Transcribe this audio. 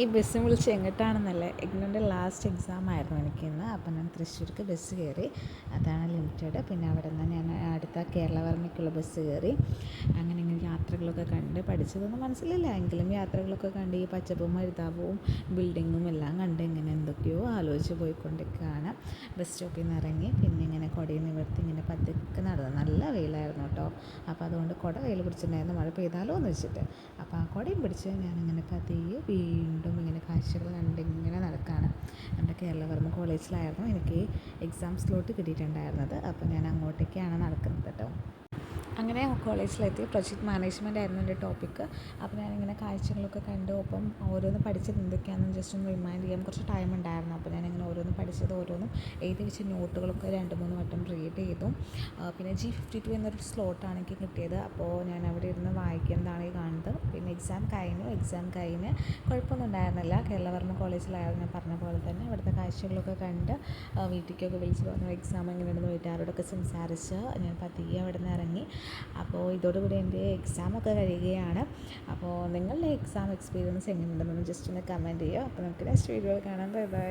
ഈ ബസ് വിളിച്ച് എങ്ങോട്ടാണെന്നല്ലേ, ഇഗ്നോൻ്റെ last exam ആയിരുന്നു എനിക്കിന്ന്. അപ്പം ഞാൻ തൃശ്ശൂർക്ക് ബസ് കയറി, അതാണ് ലിമിറ്റഡ്. പിന്നെ അവിടെ നിന്ന് ഞാൻ അടുത്ത കേരളവർമ്മയ്ക്കുള്ള ബസ് കയറി. അങ്ങനെ ഇങ്ങനെ യാത്രകളൊക്കെ കണ്ട്, പഠിച്ചതൊന്നും മനസ്സിലില്ല എങ്കിലും യാത്രകളൊക്കെ കണ്ട് ഈ പച്ചപ്പും ഹരിതാപവും ബിൽഡിങ്ങും എല്ലാം കണ്ട് ഇങ്ങനെ എന്തൊക്കെയോ ആലോചിച്ച് പോയിക്കൊണ്ടിരിക്കുകയാണ്. ബസ് സ്റ്റോപ്പിൽ നിന്ന് ഇറങ്ങി പിന്നെ ഇങ്ങനെ കുടയിൽ നിവർത്തി ഇങ്ങനെ പതുക്കെ നടന്നു. നല്ല വെയിലായിരുന്നു കേട്ടോ. അപ്പോൾ അതുകൊണ്ട് കുട കയ്യിൽ പിടിച്ചിട്ടുണ്ടായിരുന്നു, മഴ പെയ്താലോ എന്ന് വെച്ചിട്ട്. അപ്പോൾ ആ കുടയും പിടിച്ച് ഞാനിങ്ങനെ പതിയെ വീണ്ടും ഇങ്ങനെ കാഴ്ചകൾ കണ്ടിങ്ങനെ നടക്കുകയാണ്. നമ്മുടെ കേരളവർമ്മ കോളേജിലായിരുന്നു എനിക്ക് എക്സാം സ്ലോട്ട് കിട്ടിയിട്ടുണ്ടായിരുന്നത്. അപ്പോൾ ഞാൻ അങ്ങോട്ടേക്കാണ് നടക്കുന്നത് കേട്ടോ. അങ്ങനെ കോളേജിലെത്തി. പ്രൊജക്റ്റ് മാനേജ്മെൻ്റ് ആയിരുന്നു എൻ്റെ ടോപ്പിക്ക്. അപ്പോൾ ഞാനിങ്ങനെ കാഴ്ചകളൊക്കെ കണ്ടു. ഒപ്പം ഓരോന്ന് പഠിച്ചത് എന്തൊക്കെയാണെന്ന് ജസ്റ്റ് ഒന്ന് റിമൈൻഡ് ചെയ്യാൻ കുറച്ച് ടൈം ഉണ്ടായിരുന്നു. അപ്പോൾ ഞാനിങ്ങനെ ഓരോന്ന് പഠിച്ചത് ഓരോന്നും എഴുതി വെച്ച നോട്ടുകളൊക്കെ 2-3 വട്ടം റീഡ് ചെയ്തു. പിന്നെ G52 എന്നൊരു സ്ലോട്ടാണ് എനിക്ക് കിട്ടിയത്. അപ്പോൾ ഞാൻ അവിടെ ഇരുന്ന് വായിക്കുന്നതാണ് ഈ കാണുന്നത്. പിന്നെ എക്സാം കഴിഞ്ഞ് കുഴപ്പമൊന്നും ഉണ്ടായിരുന്നില്ല. കേരളവർമ്മ കോളേജിലായിരുന്നു, ഞാൻ പറഞ്ഞ പോലെ തന്നെ. അവിടുത്തെ കാഴ്ചകളൊക്കെ കണ്ട് വീട്ടിലേക്കൊക്കെ വിളിച്ച് പറഞ്ഞു എക്സാം എങ്ങനെയുണ്ടെന്ന് വീട്ടുകാരോടൊക്കെ സംസാരിച്ച് ഞാൻ പതിയെ അവിടെ നിന്ന് ഇറങ്ങി. അപ്പോൾ ഇതോടുകൂടി എൻ്റെ എക്സാമൊക്കെ കഴിയുകയാണ്. അപ്പോൾ നിങ്ങളുടെ എക്സാം എക്സ്പീരിയൻസ് എങ്ങനെയുണ്ടെന്ന് ജസ്റ്റ് ഒന്ന് കമൻറ്റ് ചെയ്യുക. അപ്പോൾ നമുക്ക് നെക്സ്റ്റ് വീഡിയോയിൽ കാണാം. Bye bye.